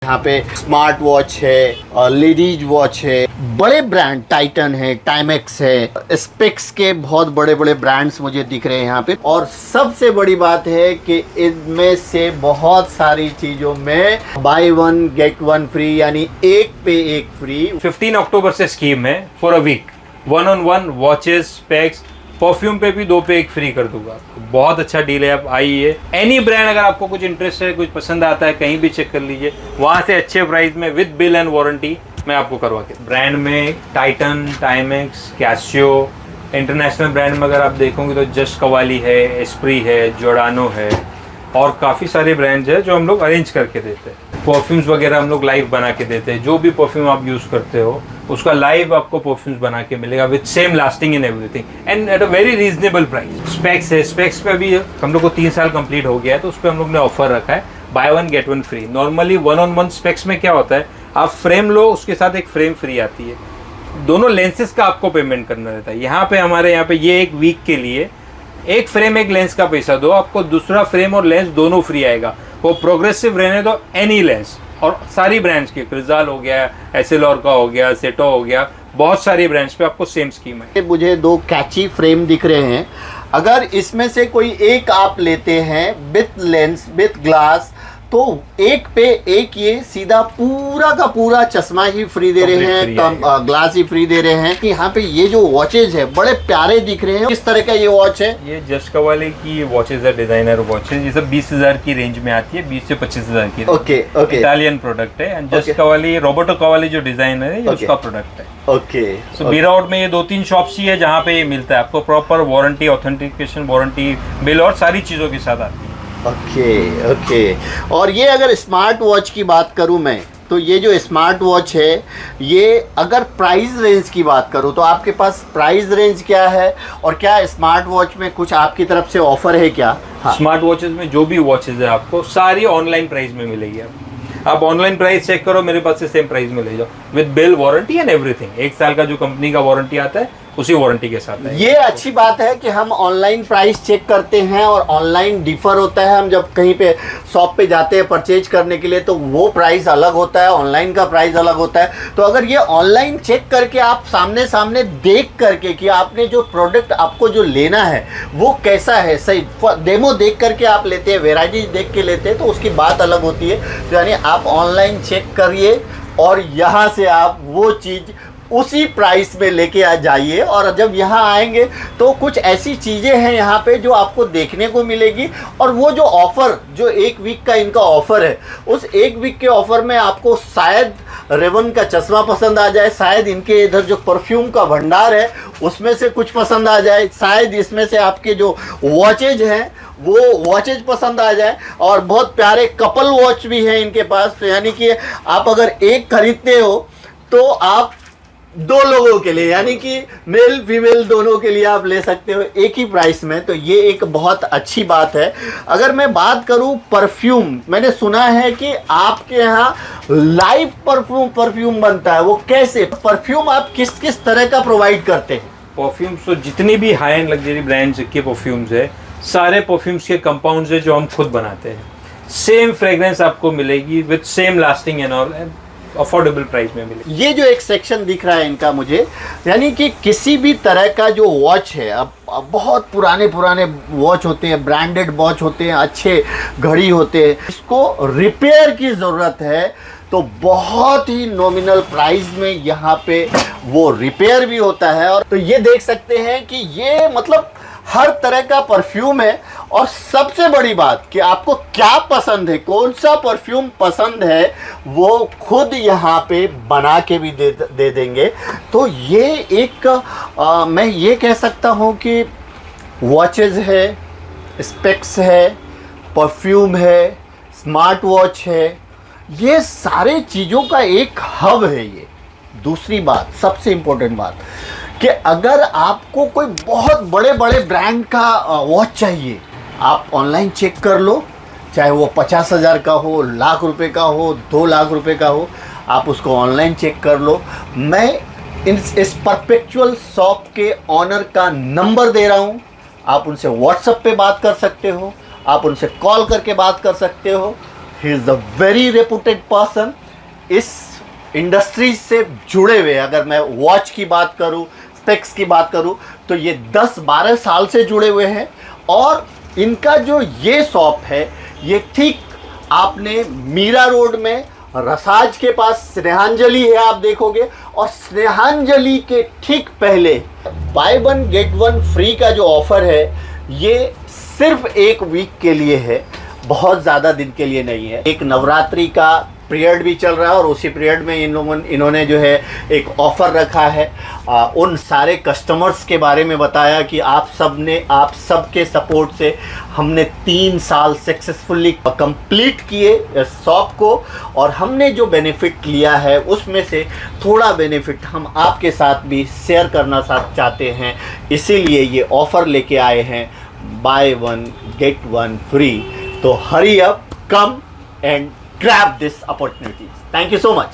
यहाँ पे smart watch है, लेडीज वॉच है, बड़े ब्रांड टाइटन है, टाइमेक्स है, स्पेक्स के बहुत बड़े बड़े ब्रांड्स मुझे दिख रहे हैं यहाँ पे। और सबसे बड़ी बात है कि इनमें से बहुत सारी चीजों में by one get one free, यानी एक पे एक फ्री। 15 अक्टूबर से स्कीम है for a week, 1-on-1 watches, specs, perfume पे भी 2 पे 1 फ्री कर दूंगा। बहुत अच्छा डील है, आप आइए। एनी ब्रांड अगर आपको कुछ इंटरेस्ट है, कुछ पसंद आता है, कहीं भी चेक कर लीजिए, वहाँ से अच्छे प्राइस में विद बिल एंड वारंटी मैं आपको करवा के। ब्रांड में Titan, Timex, Casio, international brand में अगर आप देखोगे तो जस्ट कवाली है, एस्प्री है, जोर्डानो है, और काफ़ी सारे ब्रांड्स हैं जो हम लोग अरेंज करके देते हैं। परफ्यूम्स वगैरह हम लोग लाइव बना के देते हैं। जो भी परफ्यूम आप यूज़ करते हो उसका लाइव आपको परफ्यूम्स बना के मिलेगा with same lasting in everything and at a very reasonable price. Specs है, स्पेक्स पे भी हम लोग को 3 साल कंप्लीट हो गया है, तो उस पर हम लोग ने ऑफर रखा है by one get one free. Normally 1-on-1 specs में क्या होता है, आप फ्रेम लो, उसके साथ एक फ्रेम फ्री आती है, दोनों लेंसेज का आपको पेमेंट करना रहता है। यहाँ पे हमारे यहाँ पे ये एक वीक के लिए एक फ्रेम एक लेंस का पैसा दो, आपको दूसरा फ्रेम और लेंस दोनों फ्री आएगा। वो प्रोग्रेसिव रहने दो, एनी लेंस, और सारी ब्रांड्स की, क्रिजाल हो गया, एसएलआर का हो गया, सेटो हो गया, बहुत सारी ब्रांड्स पे आपको सेम स्कीम है। मुझे 2 कैची फ्रेम दिख रहे हैं। अगर इसमें से कोई एक आप लेते हैं विथ लेंस विथ ग्लास, तो एक पे एक ये सीधा पूरा का पूरा चश्मा ही फ्री दे रहे हैं, ग्लास ही फ्री दे रहे हैं। कि यहाँ पे ये जो वॉचेज है बड़े प्यारे दिख रहे हैं। किस तरह का ये वॉच है? ये जस्ट कवाली की वॉचेज है, डिजाइनर वॉचेज, ये सब 20,000 की रेंज में आती है, 20 से 25,000 की। ओके ओके, इटालियन प्रोडक्ट है। जस्ट कवाली, रोबोटो कवाली जो डिजाइनर है, ये उसका प्रोडक्ट है। ओके, सो बीराउट में ये 2-3 शॉप्स ही है जहाँ पे ये मिलता है आपको। Proper warranty, authentication, warranty bill और सारी चीजों के साथ आती है। Okay okay. और ये अगर स्मार्ट वॉच की बात करूं मैं, तो ये जो स्मार्ट वॉच है, ये अगर प्राइस रेंज की बात करूं तो आपके पास प्राइस रेंज क्या है, और क्या स्मार्ट वॉच में कुछ आपकी तरफ से ऑफर है क्या? हाँ। स्मार्ट वॉचेस में जो भी वॉचेस है आपको सारी ऑनलाइन प्राइस में मिलेगी। आप ऑनलाइन प्राइस चेक करो, मेरे पास से सेम प्राइस में ले जाओ with bill, warranty and everything. 1 साल का जो कंपनी का वारंटी आता है उसी वारंटी के साथ है। ये अच्छी बात है कि हम ऑनलाइन प्राइस चेक करते हैं, और ऑनलाइन डिफर होता है। हम जब कहीं पे शॉप पे जाते हैं परचेज करने के लिए, तो वो प्राइस अलग होता है, ऑनलाइन का प्राइस अलग होता है। तो अगर ये ऑनलाइन चेक करके आप सामने सामने देख करके कि आपने जो प्रोडक्ट आपको जो लेना है वो कैसा है, सही डेमो देख करके आप लेते हैं, वेराइटी देख के लेते हैं, तो उसकी बात अलग होती है। तो यानी आप ऑनलाइन चेक करिए और यहाँ से आप वो चीज़ उसी प्राइस में लेके आ जाइए। और जब यहाँ आएंगे तो कुछ ऐसी चीज़ें हैं यहाँ पे जो आपको देखने को मिलेगी। और वो जो ऑफ़र, जो 1 वीक का इनका ऑफ़र है, उस 1 वीक के ऑफ़र में आपको शायद रेवन का चश्मा पसंद आ जाए, शायद इनके इधर जो परफ्यूम का भंडार है उसमें से कुछ पसंद आ जाए, शायद इसमें से आपके जो वॉचेज हैं वो वॉचेज पसंद आ जाए। और बहुत प्यारे कपल वॉच भी हैं इनके पास। तो यानी कि आप अगर एक खरीदते हो तो आप 2 लोगों के लिए, यानी कि मेल फीमेल दोनों के लिए आप ले सकते हो एक ही प्राइस में। तो ये एक बहुत अच्छी बात है। अगर मैं बात करूं परफ्यूम, मैंने सुना है कि आपके यहाँ लाइव परफ्यूम बनता है, वो कैसे? परफ्यूम आप किस किस तरह का प्रोवाइड करते हैं? परफ्यूम्स तो जितनी भी हाई एंड लग्जरी ब्रांड्स के परफ्यूम्स है, सारे परफ्यूम्स के कंपाउंड्स है जो हम खुद बनाते हैं। सेम फ्रेग्रेंस आपको मिलेगी with same lasting and all, affordable price में मिलेगी। ये जो एक सेक्शन दिख रहा है इनका मुझे, यानी कि किसी भी तरह का जो वॉच है, अब बहुत पुराने वॉच होते हैं, ब्रांडेड वॉच होते हैं, अच्छे घड़ी होते हैं, इसको रिपेयर की ज़रूरत है तो बहुत ही नॉमिनल प्राइस में यहाँ पे वो रिपेयर भी होता है। और तो ये देख सकते हैं कि ये मतलब हर तरह का परफ्यूम है। और सबसे बड़ी बात कि आपको क्या पसंद है, कौन सा परफ्यूम पसंद है, वो खुद यहाँ पे बना के भी दे देंगे। तो ये एक मैं ये कह सकता हूँ कि वॉचेज है, स्पेक्स है, परफ्यूम है, स्मार्ट वॉच है, ये सारे चीज़ों का एक हब है ये। दूसरी बात, सबसे इम्पोर्टेंट बात, कि अगर आपको कोई बहुत बड़े बड़े ब्रांड का वॉच चाहिए, आप ऑनलाइन चेक कर लो, चाहे वो 50,000 का हो, लाख रुपए का हो, 2 लाख रुपए का हो, आप उसको ऑनलाइन चेक कर लो। मैं इस परपेचुअल शॉप के ऑनर का नंबर दे रहा हूँ, आप उनसे व्हाट्सएप पे बात कर सकते हो, आप उनसे कॉल करके बात कर सकते हो। He is a very reputed person इस इंडस्ट्री से जुड़े हुए। अगर मैं वॉच की बात करूं, स्पेक्स की बात करूं, तो ये 10-12 साल से जुड़े हुए हैं। और इनका जो ये शॉप है ये ठीक आपने मीरा रोड में रसाज के पास स्नेहांजलि है, आप देखोगे, और स्नेहांजलि के ठीक पहले बाय 1 गेट 1 फ्री का जो ऑफर है ये सिर्फ 1 वीक के लिए है, बहुत ज़्यादा दिन के लिए नहीं है। एक नवरात्रि का पीरियड भी चल रहा है और उसी पीरियड में इन्होंने जो है एक ऑफ़र रखा है। उन सारे कस्टमर्स के बारे में बताया कि आप सब के सपोर्ट से हमने 3 साल सक्सेसफुली कंप्लीट किए शॉप को, और हमने जो बेनिफिट लिया है उसमें से थोड़ा बेनिफिट हम आपके साथ भी शेयर करना चाहते हैं, इसीलिए ये ऑफ़र लेके आए हैं बाय 1 गेट 1 फ्री। तो hurry up, come and grab this opportunity. Thank you so much.